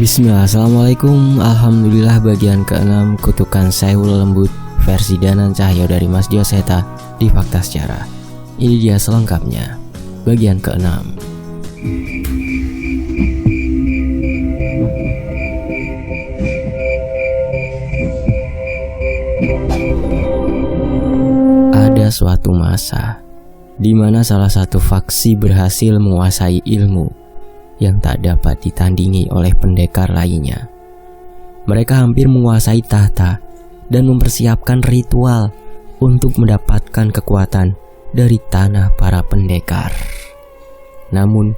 Bismillah, assalamualaikum. Alhamdulillah, bagian ke-6 kutukan Saiful Lembut versi Danan Cahyo dari Mas Dioseta di Fakta Sejarah. Ini dia selengkapnya, bagian ke-6. Ada suatu masa di mana salah satu faksi berhasil menguasai ilmu yang tak dapat ditandingi oleh pendekar lainnya. Mereka hampir menguasai tahta dan mempersiapkan ritual untuk mendapatkan kekuatan dari tanah para pendekar. Namun,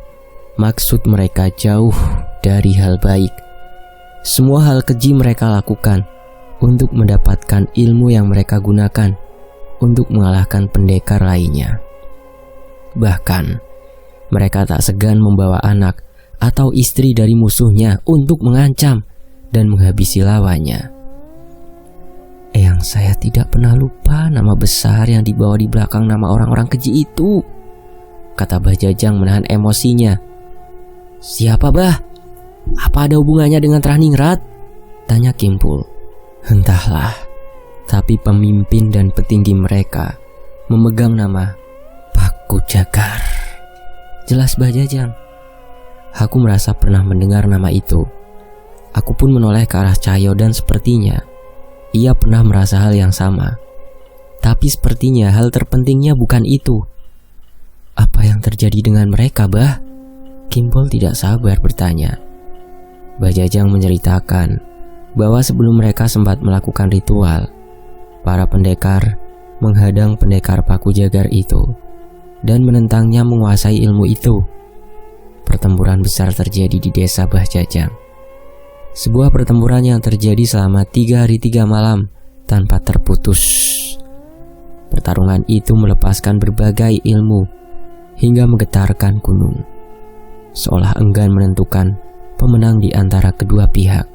maksud mereka jauh dari hal baik. Semua hal keji mereka lakukan untuk mendapatkan ilmu yang mereka gunakan untuk mengalahkan pendekar lainnya. Bahkan, mereka tak segan membawa anak atau istri dari musuhnya untuk mengancam dan menghabisi lawannya. Eyang saya tidak pernah lupa nama besar yang dibawa di belakang nama orang-orang keji itu, kata Bah Jajang menahan emosinya. Siapa bah? Apa ada hubungannya dengan Traningrat? Tanya Kimpul. Entahlah, tapi pemimpin dan petinggi mereka memegang nama Paku Jagar. Jelas Bah Jajang. Aku merasa pernah mendengar nama itu. Aku pun menoleh ke arah Cahyo dan sepertinya ia pernah merasa hal yang sama. Tapi sepertinya hal terpentingnya bukan itu. Apa yang terjadi dengan mereka, Bah? Kimpul tidak sabar bertanya. Bah Jajang menceritakan bahwa sebelum mereka sempat melakukan ritual, para pendekar menghadang pendekar Paku Jagar itu dan menentangnya menguasai ilmu itu. Pertempuran besar terjadi di desa Bah Jajang. Sebuah pertempuran yang terjadi selama 3 hari 3 malam tanpa terputus. Pertarungan itu melepaskan berbagai ilmu hingga menggetarkan gunung, seolah enggan menentukan pemenang di antara kedua pihak.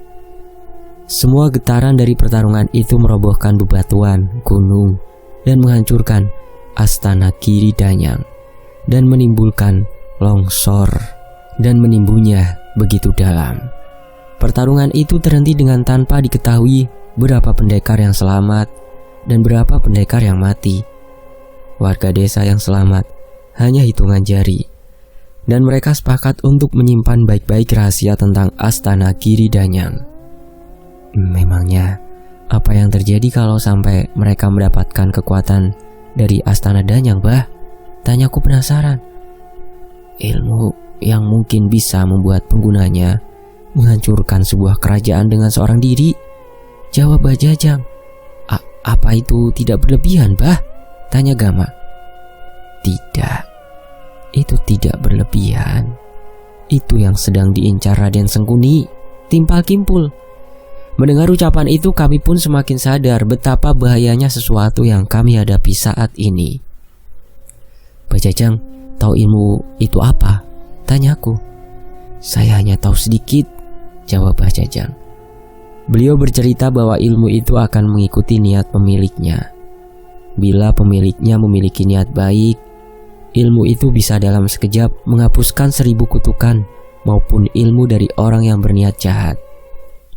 Semua getaran dari pertarungan itu merobohkan bebatuan, gunung, dan menghancurkan Astana Giri Danyang dan menimbulkan longsor dan menimbunnya begitu dalam. Pertarungan itu terhenti dengan tanpa diketahui berapa pendekar yang selamat dan berapa pendekar yang mati. Warga desa yang selamat hanya hitungan jari, dan mereka sepakat untuk menyimpan baik-baik rahasia tentang Astana Giri Danyang. Memangnya apa yang terjadi kalau sampai mereka mendapatkan kekuatan dari Astana Danyang, Bah? Tanyaku penasaran. Ilmu yang mungkin bisa membuat penggunanya menghancurkan sebuah kerajaan dengan seorang diri, jawab Bah Jajang. Apa itu tidak berlebihan, Bah? Tanya Gama. Tidak, itu tidak berlebihan. Itu yang sedang diincar Raden Sengkuni, timpal Kimpul. Mendengar ucapan itu, kami pun semakin sadar betapa bahayanya sesuatu yang kami hadapi saat ini. Bah Jajang tahu ilmu itu apa? Tanyaku. Saya hanya tahu sedikit, jawab Bah Jajang. Beliau bercerita bahwa ilmu itu akan mengikuti niat pemiliknya. Bila pemiliknya memiliki niat baik, ilmu itu bisa dalam sekejap menghapuskan 1000 kutukan maupun ilmu dari orang yang berniat jahat.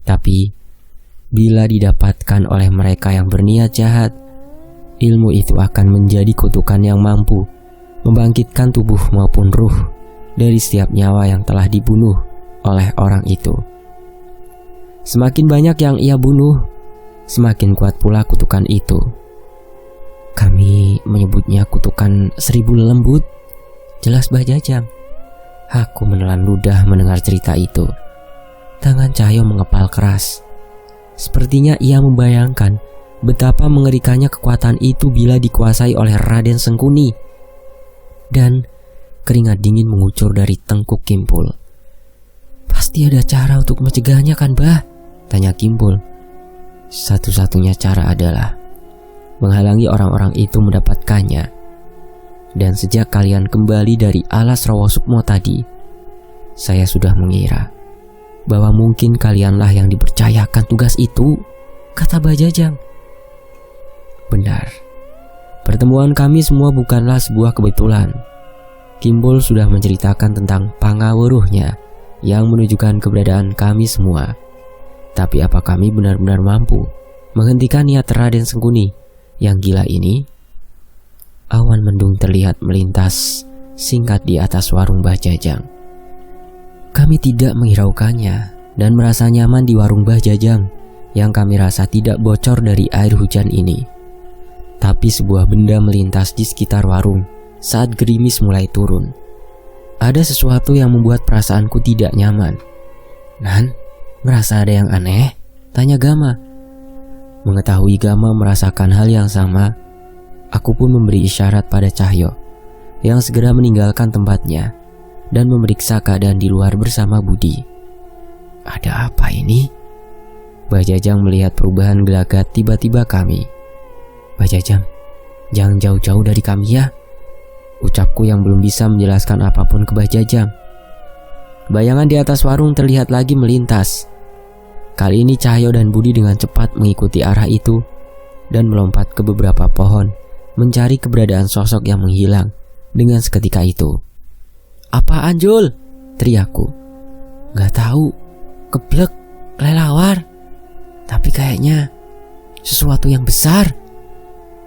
Tapi, bila didapatkan oleh mereka yang berniat jahat, ilmu itu akan menjadi kutukan yang mampu membangkitkan tubuh maupun ruh dari setiap nyawa yang telah dibunuh oleh orang itu. Semakin banyak yang ia bunuh, semakin kuat pula kutukan itu. Kami menyebutnya kutukan 1000 lembut, jelas Bah Jajang. Aku menelan ludah mendengar cerita itu. Tangan Cahyo mengepal keras. Sepertinya ia membayangkan betapa mengerikannya kekuatan itu bila dikuasai oleh Raden Sengkuni. Dan keringat dingin mengucur dari tengkuk Kimpul. Pasti ada cara untuk mencegahnya kan, Bah? Tanya Kimpul. Satu-satunya cara adalah menghalangi orang-orang itu mendapatkannya. Dan sejak kalian kembali dari alas Rawa Sukmo tadi, saya sudah mengira bahwa mungkin kalianlah yang dipercayakan tugas itu, kata Bah Jajang. Benar. Pertemuan kami semua bukanlah sebuah kebetulan. Kimpul sudah menceritakan tentang pangawuruhnya yang menunjukkan keberadaan kami semua. Tapi apa kami benar-benar mampu menghentikan niat Raden Sengkuni yang gila ini? Awan mendung terlihat melintas singkat di atas warung Mbah Jajang. Kami tidak menghiraukannya dan merasa nyaman di warung Mbah Jajang yang kami rasa tidak bocor dari air hujan ini. Tapi sebuah benda melintas di sekitar warung saat gerimis mulai turun. Ada sesuatu yang membuat perasaanku tidak nyaman. "Nan, merasa ada yang aneh?" tanya Gama. Mengetahui Gama merasakan hal yang sama, aku pun memberi isyarat pada Cahyo yang segera meninggalkan tempatnya dan memeriksa keadaan di luar bersama Budi. "Ada apa ini?" Mbah Jajang melihat perubahan gelagat tiba-tiba kami. "Mbah Jajang, jangan jauh-jauh dari kami ya," ucapku yang belum bisa menjelaskan apapun ke Mbah Jajang. Bayangan di atas warung terlihat lagi melintas. Kali ini Cahyo dan Budi dengan cepat mengikuti arah itu dan melompat ke beberapa pohon mencari keberadaan sosok yang menghilang dengan seketika itu. "Apaan, Jul?" teriakku. "Gak tahu, keblek, kelelawar. Tapi kayaknya sesuatu yang besar."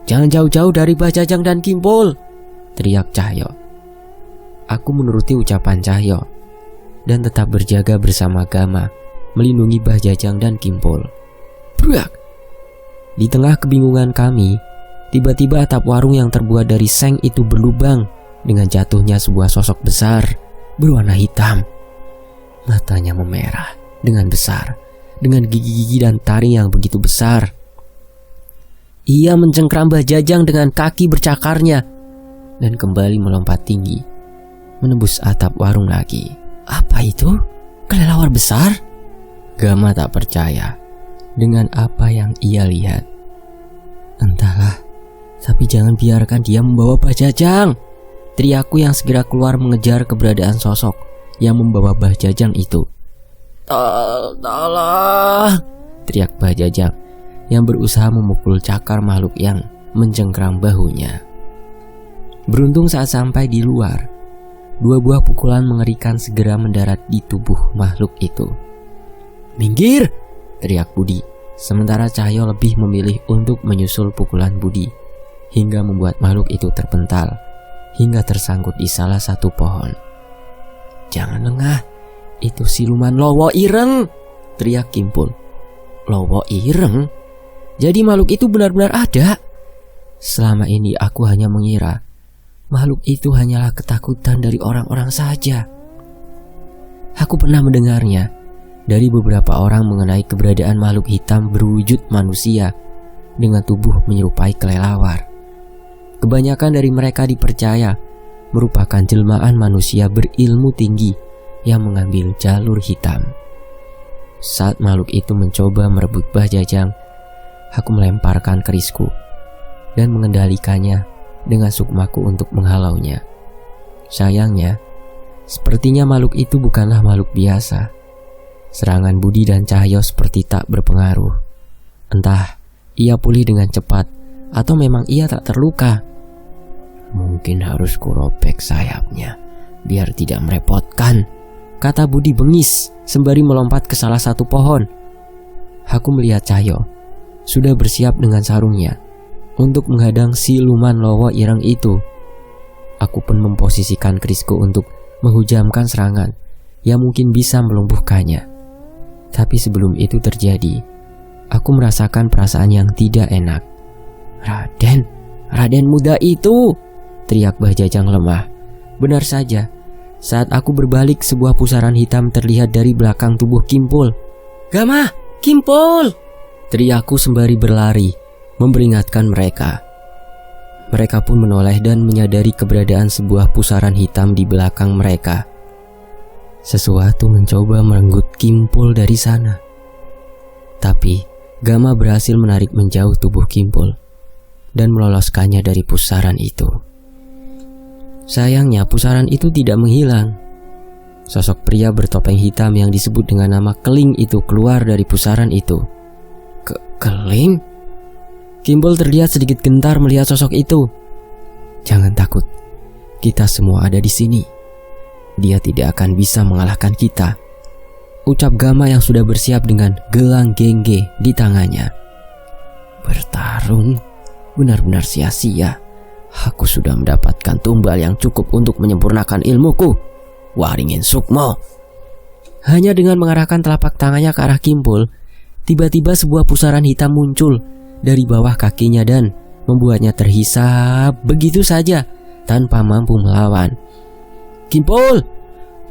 "Jangan jauh-jauh dari Mbah Jajang dan Kimpul," teriak Cahyo. Aku menuruti ucapan Cahyo dan tetap berjaga bersama Gama melindungi Mbah Jajang dan Kimpul. Brak! Di tengah kebingungan kami, tiba-tiba atap warung yang terbuat dari seng itu berlubang dengan jatuhnya sebuah sosok besar berwarna hitam. Matanya memerah dengan besar, dengan gigi-gigi dan taring yang begitu besar. Ia mencengkram Mbah Jajang dengan kaki bercakarnya dan kembali melompat tinggi, menembus atap warung lagi. "Apa itu? Kelelawar besar?" Gama tak percaya dengan apa yang ia lihat. "Entahlah, tapi jangan biarkan dia membawa Mbah Jajang," teriakku yang segera keluar mengejar keberadaan sosok yang membawa Mbah Jajang itu. "Tolong!" teriak Mbah Jajang yang berusaha memukul cakar makhluk yang mencengkram bahunya. Beruntung saat sampai di luar, dua buah pukulan mengerikan segera mendarat di tubuh makhluk itu. "Minggir!" teriak Budi, sementara Cahyo lebih memilih untuk menyusul pukulan Budi hingga membuat makhluk itu terpental hingga tersangkut di salah satu pohon. "Jangan lengah, itu siluman Lowo Ireng!" teriak Kimpul. "Lowo Ireng? Jadi makhluk itu benar-benar ada?" Selama ini aku hanya mengira makhluk itu hanyalah ketakutan dari orang-orang saja. Aku pernah mendengarnya dari beberapa orang mengenai keberadaan makhluk hitam berwujud manusia dengan tubuh menyerupai kelelawar. Kebanyakan dari mereka dipercaya merupakan jelmaan manusia berilmu tinggi yang mengambil jalur hitam. Saat makhluk itu mencoba merebut Mbah Jajang, aku melemparkan kerisku dan mengendalikannya dengan sukmaku untuk menghalaunya. Sayangnya, sepertinya makhluk itu bukanlah makhluk biasa. Serangan Budi dan Cahyo seperti tak berpengaruh. Entah ia pulih dengan cepat atau memang ia tak terluka. "Mungkin harus kurobek sayapnya biar tidak merepotkan," kata Budi bengis sembari melompat ke salah satu pohon. Aku melihat Cahyo sudah bersiap dengan sarungnya untuk menghadang siluman Lowo Ireng itu. Aku pun memposisikan kerisku untuk menghujamkan serangan yang mungkin bisa melumpuhkannya. Tapi sebelum itu terjadi, aku merasakan perasaan yang tidak enak. Raden muda itu!" teriak Mbah Jajang lemah. Benar saja, saat aku berbalik sebuah pusaran hitam terlihat dari belakang tubuh Kimpul. "Gama, Kimpul!" teriakku sembari berlari, memperingatkan mereka. Mereka pun menoleh dan menyadari keberadaan sebuah pusaran hitam di belakang mereka. Sesuatu mencoba merenggut Kimpul dari sana. Tapi Gama berhasil menarik menjauh tubuh Kimpul dan meloloskannya dari pusaran itu. Sayangnya pusaran itu tidak menghilang. Sosok pria bertopeng hitam yang disebut dengan nama Keling itu keluar dari pusaran itu. Keling? Kimpul terlihat sedikit gentar melihat sosok itu. "Jangan takut, kita semua ada di sini. Dia tidak akan bisa mengalahkan kita," ucap Gama yang sudah bersiap dengan gelang gengge di tangannya. Bertarung? Benar-benar sia-sia. Aku sudah mendapatkan tumbal yang cukup untuk menyempurnakan ilmuku. Waringin Sukmo. Hanya dengan mengarahkan telapak tangannya ke arah Kimpul, tiba-tiba sebuah pusaran hitam muncul dari bawah kakinya dan membuatnya terhisap begitu saja tanpa mampu melawan. Kimpul!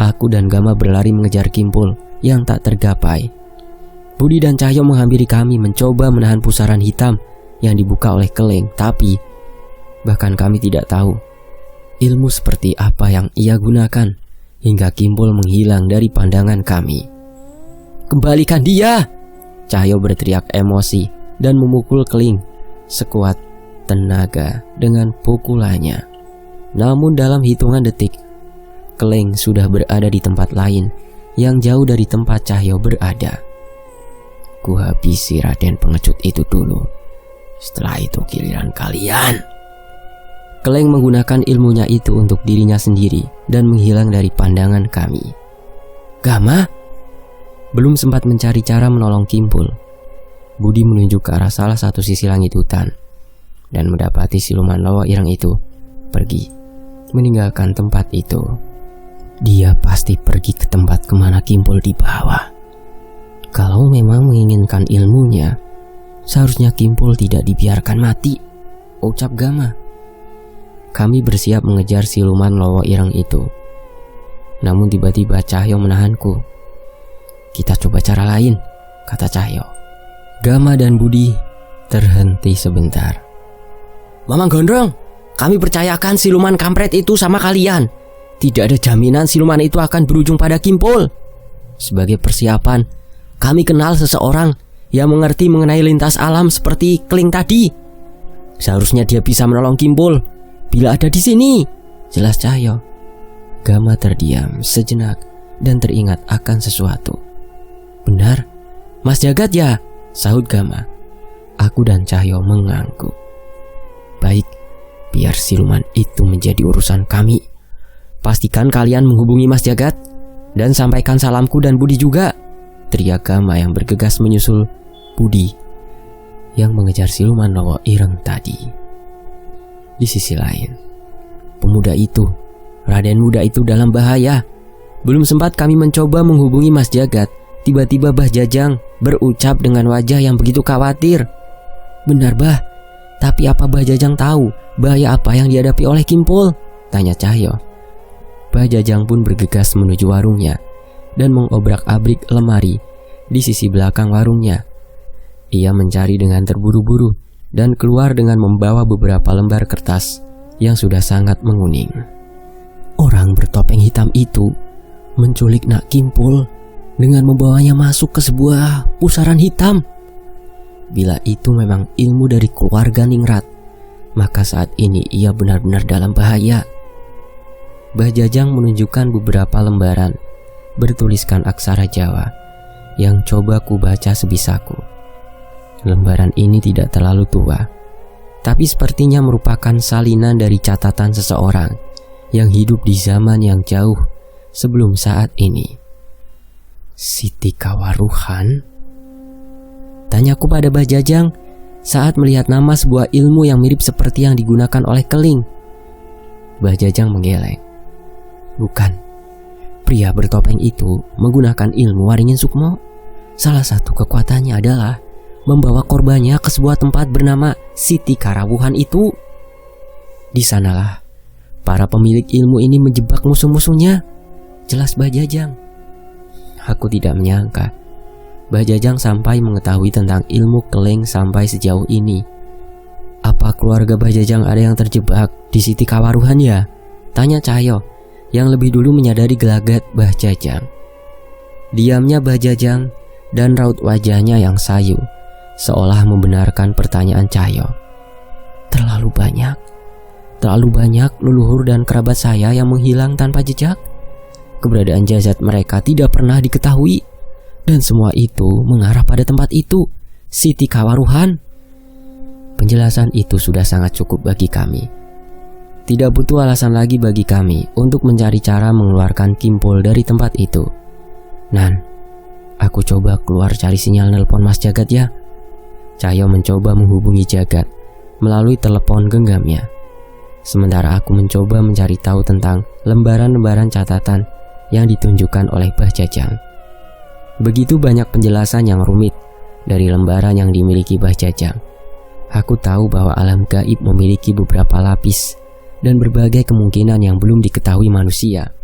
Aku dan Gama berlari mengejar Kimpul yang tak tergapai. Budi dan Cahyo menghampiri kami mencoba menahan pusaran hitam yang dibuka oleh Keleng, tapi bahkan kami tidak tahu ilmu seperti apa yang ia gunakan hingga Kimpul menghilang dari pandangan kami. Kembalikan dia! Cahyo berteriak emosi dan memukul Keling sekuat tenaga dengan pukulannya. Namun dalam hitungan detik, Keleng sudah berada di tempat lain yang jauh dari tempat Cahyo berada. Kuhabisi Raden pengecut itu dulu. Setelah itu giliran kalian. Keleng menggunakan ilmunya itu untuk dirinya sendiri dan menghilang dari pandangan kami. Gama belum sempat mencari cara menolong Kimpul. Budi menunjuk ke arah salah satu sisi langit hutan dan mendapati siluman Lowo Ireng itu pergi meninggalkan tempat itu. Dia pasti pergi ke tempat kemana Kimpul dibawa. Kalau memang menginginkan ilmunya, seharusnya Kimpul tidak dibiarkan mati, ucap Gama. Kami bersiap mengejar siluman Lowo Ireng itu. Namun tiba-tiba Cahyo menahanku. Kita coba cara lain, kata Cahyo. Gama dan Budi terhenti sebentar. Mamang Gondrong, kami percayakan siluman kampret itu sama kalian. Tidak ada jaminan siluman itu akan berujung pada Kimpul. Sebagai persiapan, kami kenal seseorang yang mengerti mengenai lintas alam seperti Keling tadi. Seharusnya dia bisa menolong Kimpul bila ada di sini, jelas Cahyo. Gama terdiam sejenak dan teringat akan sesuatu. Benar, Mas Jagat ya, sahut Gama. Aku dan Cahyo mengangguk. Baik, biar siluman itu menjadi urusan kami. Pastikan kalian menghubungi Mas Jagat dan sampaikan salamku dan Budi juga, teriak Gama yang bergegas menyusul Budi yang mengejar siluman Lowo Ireng tadi. Di sisi lain, pemuda itu, Raden muda itu dalam bahaya. Belum sempat kami mencoba menghubungi Mas Jagat, tiba-tiba Bah Jajang berucap dengan wajah yang begitu khawatir. Benar Bah, tapi apa Bah Jajang tahu bahaya apa yang dihadapi oleh Kimpul? Tanya Cahyo. Bah Jajang pun bergegas menuju warungnya dan mengobrak-abrik lemari di sisi belakang warungnya. Ia mencari dengan terburu-buru dan keluar dengan membawa beberapa lembar kertas yang sudah sangat menguning. Orang bertopeng hitam itu menculik Nak Kimpul dengan membawanya masuk ke sebuah pusaran hitam. Bila itu memang ilmu dari keluarga Ningrat, maka saat ini ia benar-benar dalam bahaya. Bah Jajang menunjukkan beberapa lembaran bertuliskan aksara Jawa yang coba ku baca sebisaku. Lembaran ini tidak terlalu tua, tapi sepertinya merupakan salinan dari catatan seseorang yang hidup di zaman yang jauh sebelum saat ini. Siti Kawaruhan? Tanyaku pada Bah Jajang saat melihat nama sebuah ilmu yang mirip seperti yang digunakan oleh Keling. Bah Jajang menggeleng. Bukan. Pria bertopeng itu menggunakan ilmu Waringin Sukmo. Salah satu kekuatannya adalah membawa korbannya ke sebuah tempat bernama Siti Karawuhan itu. Di sanalah para pemilik ilmu ini menjebak musuh-musuhnya, jelas Bah Jajang. Aku tidak menyangka Bah Jajang sampai mengetahui tentang ilmu Keling sampai sejauh ini. Apa keluarga Bah Jajang ada yang terjebak di Siti Kawaruhan ya? Tanya Cahyo yang lebih dulu menyadari gelagat Bah Jajang. Diamnya Bah Jajang dan raut wajahnya yang sayu seolah membenarkan pertanyaan Cahyo. Terlalu banyak leluhur dan kerabat saya yang menghilang tanpa jejak. Keberadaan jasad mereka tidak pernah diketahui, dan semua itu mengarah pada tempat itu, Siti Kawaruhan. Penjelasan itu sudah sangat cukup bagi kami. Tidak butuh alasan lagi bagi kami untuk mencari cara mengeluarkan Kimpul dari tempat itu. Nan, Aku coba keluar cari sinyal nelpon Mas Jagat ya. Cahyo mencoba menghubungi Jagat melalui telepon genggamnya. Sementara aku mencoba mencari tahu tentang lembaran-lembaran catatan yang ditunjukkan oleh Mbah Jajang. Begitu banyak penjelasan yang rumit dari lembaran yang dimiliki Mbah Jajang. Aku tahu bahwa alam gaib memiliki beberapa lapis dan berbagai kemungkinan yang belum diketahui manusia.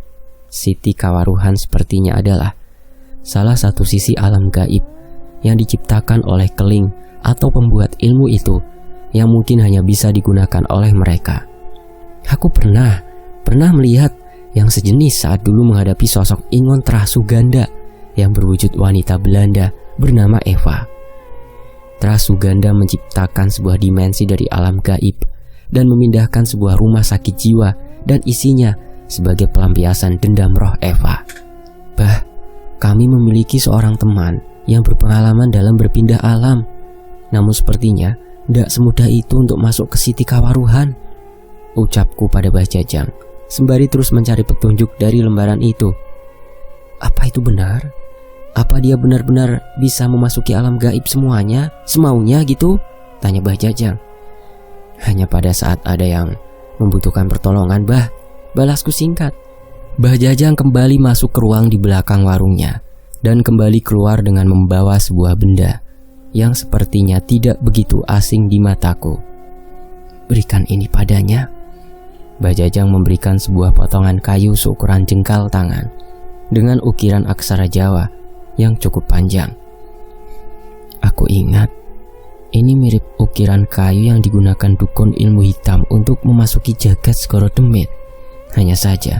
Siti Kawaruhan sepertinya adalah salah satu sisi alam gaib yang diciptakan oleh keling atau pembuat ilmu itu yang mungkin hanya bisa digunakan oleh mereka. Aku pernah melihat yang sejenis saat dulu menghadapi sosok Ingon Trasuganda yang berwujud wanita Belanda bernama Eva. Trasuganda menciptakan sebuah dimensi dari alam gaib dan memindahkan sebuah rumah sakit jiwa dan isinya sebagai pelampiasan dendam roh Eva. Bah, kami memiliki seorang teman yang berpengalaman dalam berpindah alam. Namun sepertinya tidak semudah itu untuk masuk ke Siti Kawaruhan, ucapku pada Mbah Jajang sembari terus mencari petunjuk dari lembaran itu. Apa itu benar? Apa dia benar-benar bisa memasuki alam gaib semuanya, semaunya gitu? Tanya Mbah Jajang. Hanya pada saat ada yang membutuhkan pertolongan, Bah, balasku singkat. Mbah Jajang kembali masuk ke ruang di belakang warungnya dan kembali keluar dengan membawa sebuah benda yang sepertinya tidak begitu asing di mataku. Berikan ini padanya. Mbah Jajang memberikan sebuah potongan kayu seukuran jengkal tangan dengan ukiran aksara Jawa yang cukup panjang. Aku ingat, ini mirip ukiran kayu yang digunakan dukun ilmu hitam untuk memasuki jagat Segoro Demit. Hanya saja,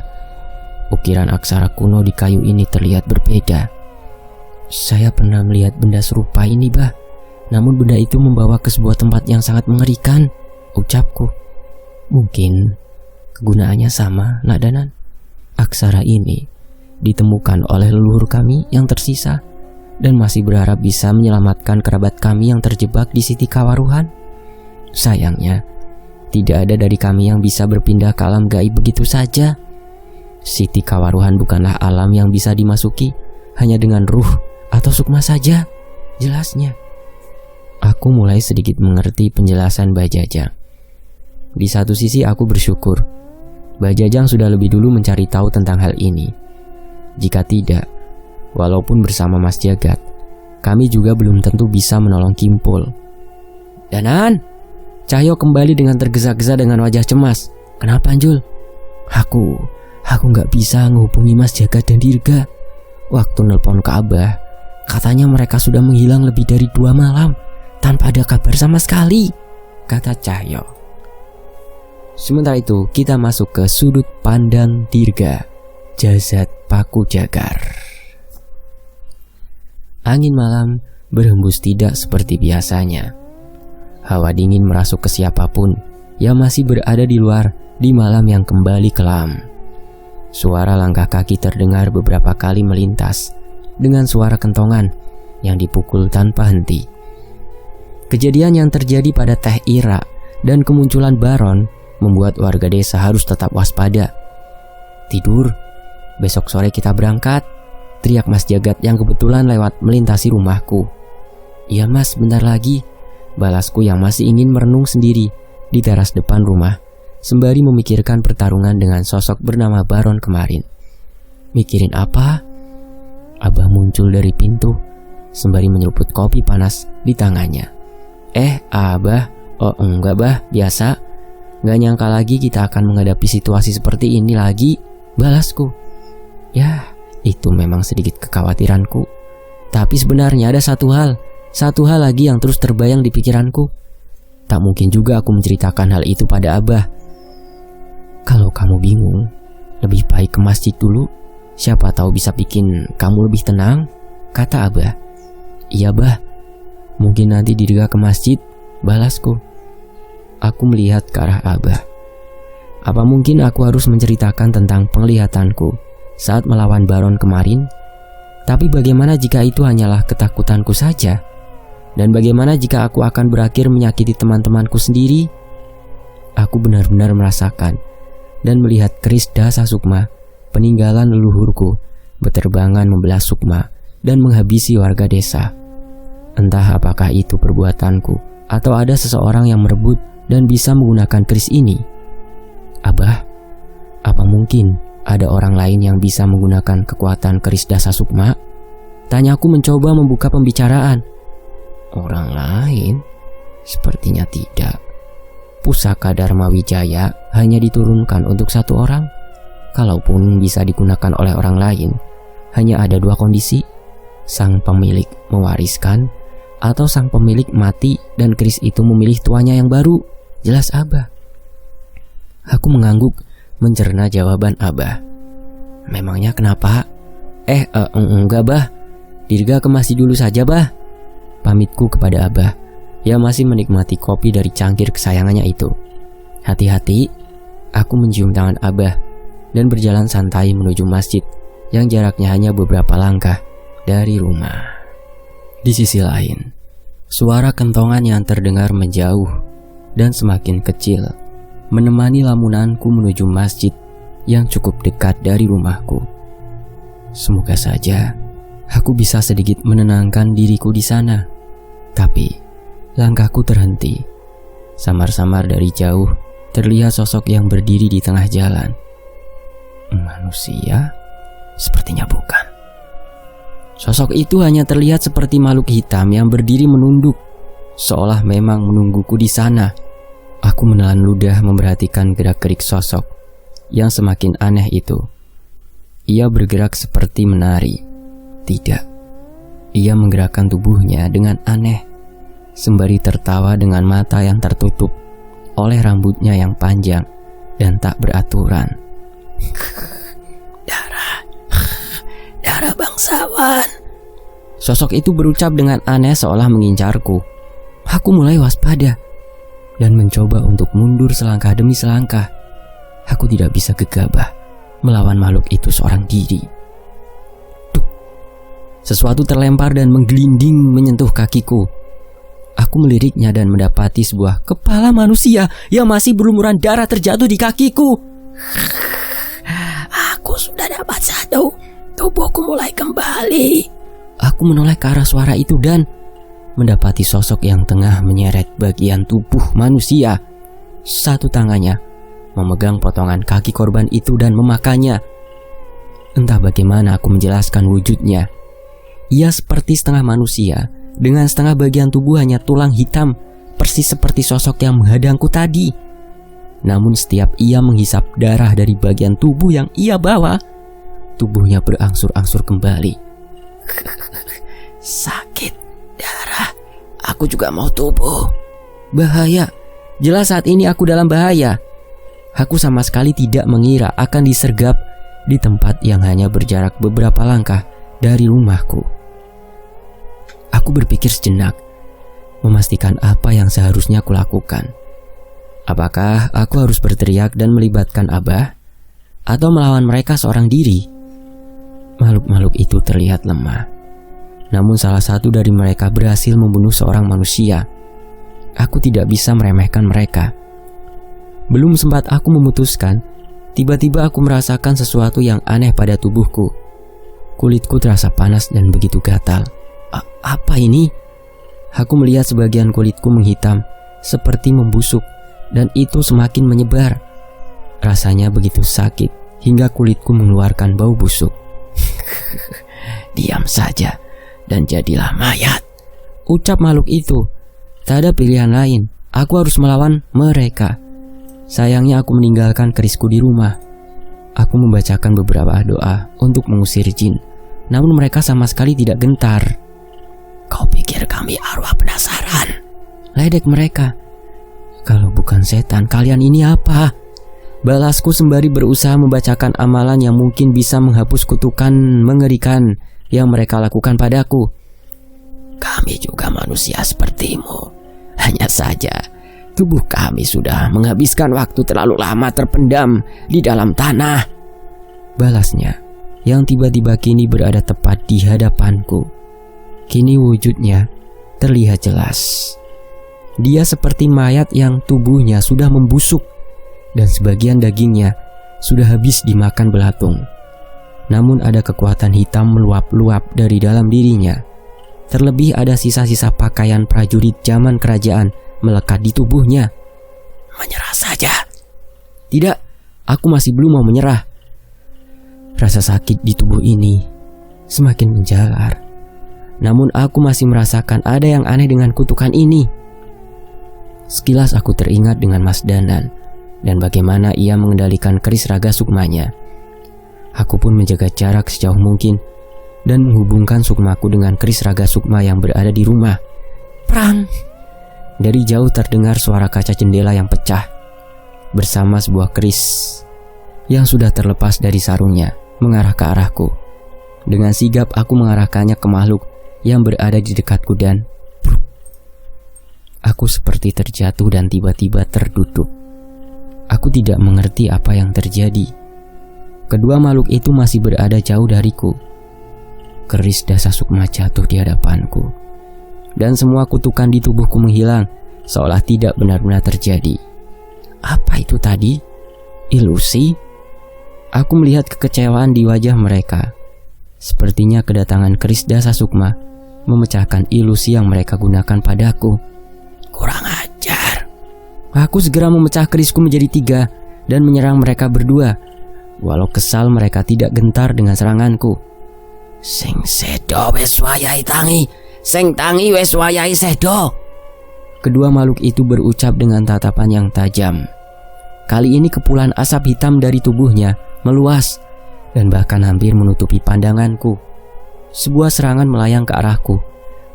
ukiran aksara kuno di kayu ini terlihat berbeda. Saya pernah melihat benda serupa ini, Bah. Namun benda itu membawa ke sebuah tempat yang sangat mengerikan, ucapku. Mungkin kegunaannya sama, Nak Danan. Aksara ini ditemukan oleh leluhur kami yang tersisa dan masih berharap bisa menyelamatkan kerabat kami yang terjebak di Siti Kawaruhan. Sayangnya, tidak ada dari kami yang bisa berpindah ke alam gaib begitu saja. Siti Kawaruhan bukanlah alam yang bisa dimasuki hanya dengan ruh atau sukma saja, jelasnya. Aku mulai sedikit mengerti penjelasan Mbah Jajang. Di satu sisi aku bersyukur Mbah Jajang sudah lebih dulu mencari tahu tentang hal ini. Jika tidak, walaupun bersama Mas Jagat, kami juga belum tentu bisa menolong Kimpul. Danan, Cahyo kembali dengan tergesa-gesa dengan wajah cemas. Kenapa, Anjul? Aku gak bisa menghubungi Mas Jagat dan Dirga. Waktu nelpon ke Abah, katanya mereka sudah menghilang lebih dari 2 malam tanpa ada kabar sama sekali, kata Cahyo. Sementara itu kita masuk ke sudut pandang Dirga, jasad Paku Jagar. Angin malam berhembus tidak seperti biasanya. Hawa dingin merasuk ke siapapun yang masih berada di luar di malam yang kembali kelam. Suara langkah kaki terdengar beberapa kali melintas dengan suara kentongan yang dipukul tanpa henti. Kejadian yang terjadi pada Teh Ira dan kemunculan Baron membuat warga desa harus tetap waspada. Tidur, besok sore kita berangkat, teriak Mas Jagat yang kebetulan lewat melintasi rumahku. Iya Mas, bentar lagi, balasku yang masih ingin merenung sendiri di teras depan rumah, sembari memikirkan pertarungan dengan sosok bernama Baron kemarin. Mikirin apa? Abah muncul dari pintu, sembari menyeruput kopi panas di tangannya. Abah, oh enggak Bah, biasa. Gak nyangka lagi kita akan menghadapi situasi seperti ini lagi, balasku. Ya, itu memang sedikit kekhawatiranku. Tapi sebenarnya ada satu hal lagi yang terus terbayang di pikiranku. Tak mungkin juga aku menceritakan hal itu pada Abah. Kalau kamu bingung, lebih baik ke masjid dulu. Siapa tahu bisa bikin kamu lebih tenang, kata Abah. Iya Bah, mungkin nanti Dirga ke masjid, balasku. Aku melihat ke arah Abah. Apa mungkin aku harus menceritakan tentang penglihatanku saat melawan Baron kemarin? Tapi bagaimana jika itu hanyalah ketakutanku saja? Dan bagaimana jika aku akan berakhir menyakiti teman-temanku sendiri? Aku benar-benar merasakan dan melihat keris Dasa Sukma, peninggalan leluhurku, beterbangan membelah Sukma dan menghabisi warga desa. Entah apakah itu perbuatanku atau ada seseorang yang merebut dan bisa menggunakan keris ini. Abah, apa mungkin ada orang lain yang bisa menggunakan kekuatan keris Dasa Sukma? Tanyaku mencoba membuka pembicaraan. Orang lain? Sepertinya tidak. Pusaka Dharma Wijaya hanya diturunkan untuk satu orang. Kalaupun bisa digunakan oleh orang lain, hanya ada dua kondisi: sang pemilik mewariskan, atau sang pemilik mati dan keris itu memilih tuannya yang baru. Jelas Abah. Aku mengangguk mencerna jawaban Abah. Memangnya kenapa? Enggak Bah. Dirga kemasi dulu saja Bah. Pamitku kepada Abah yang masih menikmati kopi dari cangkir kesayangannya itu. Hati-hati, aku mencium tangan Abah dan berjalan santai menuju masjid yang jaraknya hanya beberapa langkah dari rumah. Di sisi lain, suara kentongan yang terdengar menjauh dan semakin kecil menemani lamunanku menuju masjid yang cukup dekat dari rumahku. Semoga saja aku bisa sedikit menenangkan diriku di sana. Tapi langkahku terhenti. Samar-samar dari jauh terlihat sosok yang berdiri di tengah jalan. Manusia? Sepertinya bukan. Sosok itu hanya terlihat seperti makhluk hitam yang berdiri menunduk, seolah memang menungguku di sana. Aku menelan ludah memperhatikan gerak-gerik sosok yang semakin aneh itu. Ia bergerak seperti menari. Tidak, ia menggerakkan tubuhnya dengan aneh, sembari tertawa dengan mata yang tertutup oleh rambutnya yang panjang dan tak beraturan. Darah bangsawan. Sosok itu berucap dengan aneh seolah mengincarku. Aku mulai waspada dan mencoba untuk mundur selangkah demi selangkah. Aku tidak bisa gegabah melawan makhluk itu seorang diri. Sesuatu terlempar dan menggelinding menyentuh kakiku. Aku meliriknya dan mendapati sebuah kepala manusia yang masih berlumuran darah terjatuh di kakiku. Aku sudah dapat satu. Tubuhku mulai kembali. Aku menoleh ke arah suara itu dan mendapati sosok yang tengah menyeret bagian tubuh manusia. Satu tangannya memegang potongan kaki korban itu dan memakannya. Entah bagaimana aku menjelaskan wujudnya. Ia seperti setengah manusia, dengan setengah bagian tubuh hanya tulang hitam, persis seperti sosok yang menghadangku tadi. Namun setiap ia menghisap darah dari bagian tubuh yang ia bawa, tubuhnya berangsur-angsur kembali. Sakit, darah, aku juga mau tubuh. Bahaya, jelas saat ini aku dalam bahaya. Aku sama sekali tidak mengira akan disergap di tempat yang hanya berjarak beberapa langkah dari rumahku. Aku berpikir sejenak, memastikan apa yang seharusnya kulakukan. Apakah aku harus berteriak dan melibatkan Abah, atau melawan mereka seorang diri? Makhluk-makhluk itu terlihat lemah, namun salah satu dari mereka berhasil membunuh seorang manusia. Aku tidak bisa meremehkan mereka. Belum sempat aku memutuskan, tiba-tiba aku merasakan sesuatu yang aneh pada tubuhku. Kulitku terasa panas dan begitu gatal. Apa ini? Aku melihat sebagian kulitku menghitam, seperti membusuk, dan itu semakin menyebar. Rasanya begitu sakit, hingga kulitku mengeluarkan bau busuk. Diam saja, dan jadilah mayat, ucap makhluk itu. Tak ada pilihan lain, aku harus melawan mereka. Sayangnya aku meninggalkan kerisku di rumah. Aku membacakan beberapa doa untuk mengusir jin, namun mereka sama sekali tidak gentar. Kau pikir kami arwah penasaran? Ledek mereka. Kalau bukan setan, kalian ini apa? Balasku sembari berusaha membacakan amalan yang mungkin bisa menghapus kutukan mengerikan yang mereka lakukan padaku. Kami juga manusia sepertimu. Hanya saja tubuh kami sudah menghabiskan waktu terlalu lama terpendam di dalam tanah. Balasnya, yang tiba-tiba kini berada tepat di hadapanku. Kini wujudnya terlihat jelas. Dia seperti mayat yang tubuhnya sudah membusuk dan sebagian dagingnya sudah habis dimakan belatung. namun ada kekuatan hitam meluap-luap dari dalam dirinya. Terlebih ada sisa-sisa pakaian prajurit zaman kerajaan melekat di tubuhnya. Menyerah saja. Tidak, aku masih belum mau menyerah. Rasa sakit di tubuh ini semakin menjalar. Namun aku masih merasakan ada yang aneh dengan kutukan ini. Sekilas aku teringat dengan Mas Dandan dan bagaimana ia mengendalikan keris raga sukmanya. Aku pun menjaga jarak sejauh mungkin dan menghubungkan sukmaku dengan keris raga sukma yang berada di rumah. Perang! Dari jauh terdengar suara kaca jendela yang pecah bersama sebuah keris yang sudah terlepas dari sarungnya mengarah ke arahku. Dengan sigap aku mengarahkannya ke makhluk yang berada di dekatku dan aku seperti terjatuh dan tiba-tiba terduduk. Aku tidak mengerti apa yang terjadi. Kedua makhluk itu masih berada jauh dariku. Keris dasa sukma jatuh di hadapanku dan semua kutukan di tubuhku menghilang seolah tidak benar-benar terjadi. Apa itu tadi? Ilusi? Aku melihat kekecewaan di wajah mereka. Sepertinya kedatangan keris dasa sukma memecahkan ilusi yang mereka gunakan padaku. Kurang ajar. Aku segera memecah kerisku menjadi 3 dan menyerang mereka berdua. Walau kesal, mereka tidak gentar dengan seranganku. Sing sedo wis wayahe tangi. Sing tangi wis wayahe sedo. Kedua makhluk itu berucap dengan tatapan yang tajam. Kali ini kepulan asap hitam dari tubuhnya meluas dan bahkan hampir menutupi pandanganku. Sebuah serangan melayang ke arahku.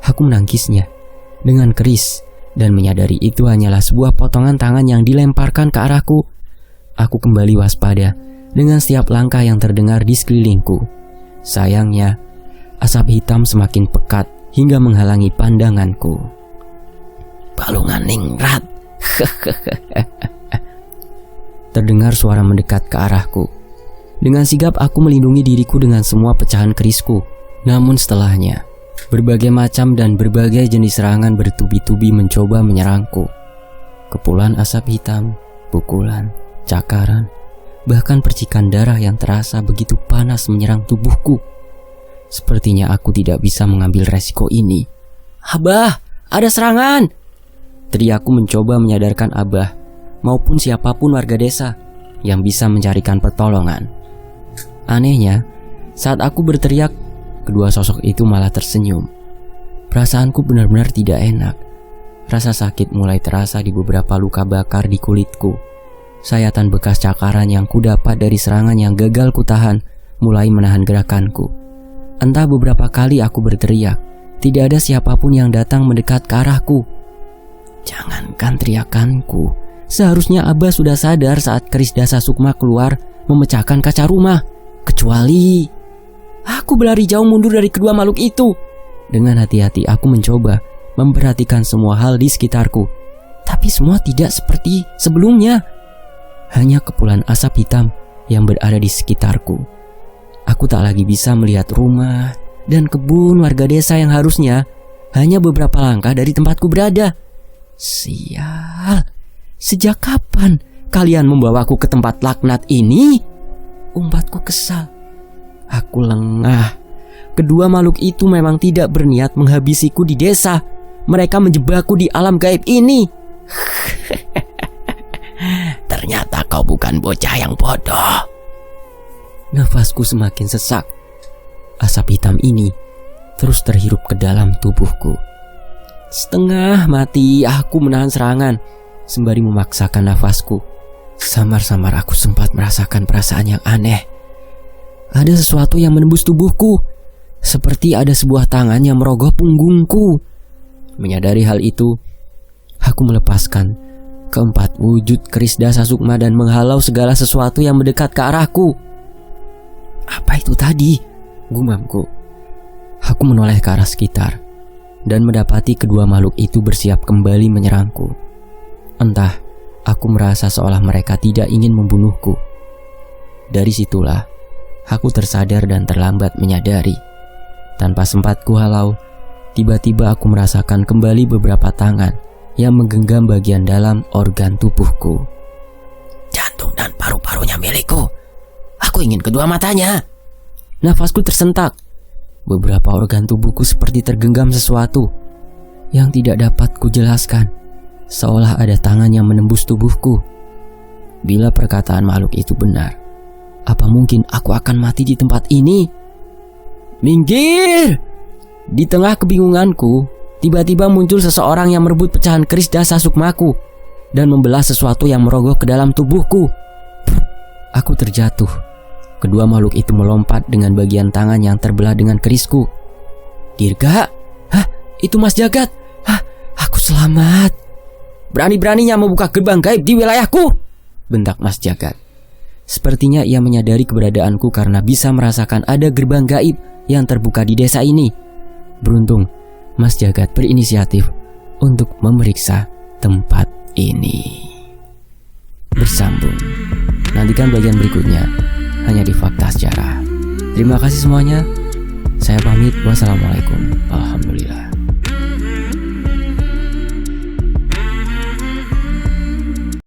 Aku menangkisnya dengan keris dan menyadari itu hanyalah sebuah potongan tangan yang dilemparkan ke arahku. Aku kembali waspada dengan setiap langkah yang terdengar di sekelilingku. Sayangnya, asap hitam semakin pekat hingga menghalangi pandanganku. Balungan ningrat. Terdengar suara mendekat ke arahku. Dengan sigap aku melindungi diriku dengan semua pecahan kerisku. Namun setelahnya, berbagai macam dan berbagai jenis serangan bertubi-tubi mencoba menyerangku. Kepulan asap hitam, pukulan, cakaran, bahkan percikan darah yang terasa begitu panas menyerang tubuhku. Sepertinya aku tidak bisa mengambil resiko ini. Abah, ada serangan! Teriakku mencoba menyadarkan Abah maupun siapapun warga desa yang bisa mencarikan pertolongan. Anehnya, saat aku berteriak, kedua sosok itu malah tersenyum. Perasaanku benar-benar tidak enak. Rasa sakit mulai terasa di beberapa luka bakar di kulitku. Sayatan bekas cakaran yang kudapat dari serangan yang gagal kutahan mulai menahan gerakanku. Entah beberapa kali aku berteriak, tidak ada siapapun yang datang mendekat ke arahku. Jangankan teriakanku, seharusnya Abah sudah sadar saat keris dasa sukma keluar memecahkan kaca rumah. Kecuali aku berlari jauh mundur dari kedua makhluk itu. Dengan hati-hati aku mencoba memperhatikan semua hal di sekitarku. Tapi semua tidak seperti sebelumnya. Hanya kepulan asap hitam yang berada di sekitarku. Aku tak lagi bisa melihat rumah dan kebun warga desa yang harusnya hanya beberapa langkah dari tempatku berada. Sial, sejak kapan kalian membawaku ke tempat laknat ini? Umbatku kesal. Aku lengah. Kedua makhluk itu memang tidak berniat menghabisiku di desa. Mereka menjebakku di alam gaib ini. Ternyata kau bukan bocah yang bodoh. Nafasku semakin sesak. Asap hitam ini terus terhirup ke dalam tubuhku. Setengah mati aku menahan serangan sembari memaksakan nafasku. Samar-samar aku sempat merasakan perasaan yang aneh. Ada sesuatu yang menembus tubuhku, seperti ada sebuah tangan yang merogoh punggungku. Menyadari hal itu, aku melepaskan keempat wujud keris dasa sukma dan menghalau segala sesuatu yang mendekat ke arahku. Apa itu tadi? Gumamku. Aku menoleh ke arah sekitar dan mendapati kedua makhluk itu bersiap kembali menyerangku. Entah, aku merasa seolah mereka tidak ingin membunuhku. Dari situlah, aku tersadar dan terlambat menyadari. Tanpa sempat kuhalau, tiba-tiba aku merasakan kembali beberapa tangan yang menggenggam bagian dalam organ tubuhku. Jantung dan paru-parunya milikku. Aku ingin kedua matanya. Nafasku tersentak. Beberapa organ tubuhku seperti tergenggam sesuatu yang tidak dapat kujelaskan, seolah ada tangan yang menembus tubuhku. Bila perkataan makhluk itu benar, apa mungkin aku akan mati di tempat ini? Minggir! Di tengah kebingunganku, tiba-tiba muncul seseorang yang merebut pecahan keris dasa sukmaku dan membelah sesuatu yang merogoh ke dalam tubuhku. Aku terjatuh. Kedua makhluk itu melompat dengan bagian tangan yang terbelah dengan kerisku. Dirga? Hah? Itu Mas Jagat? Hah? Aku selamat. Berani-beraninya membuka gerbang gaib di wilayahku, bentak Mas Jagat. Sepertinya ia menyadari keberadaanku karena bisa merasakan ada gerbang gaib yang terbuka di desa ini. Beruntung, Mas Jagat berinisiatif untuk memeriksa tempat ini. Bersambung. Nantikan bagian berikutnya hanya di Fakta Sejarah. Terima kasih semuanya. Saya pamit. Wassalamualaikum. Alhamdulillah.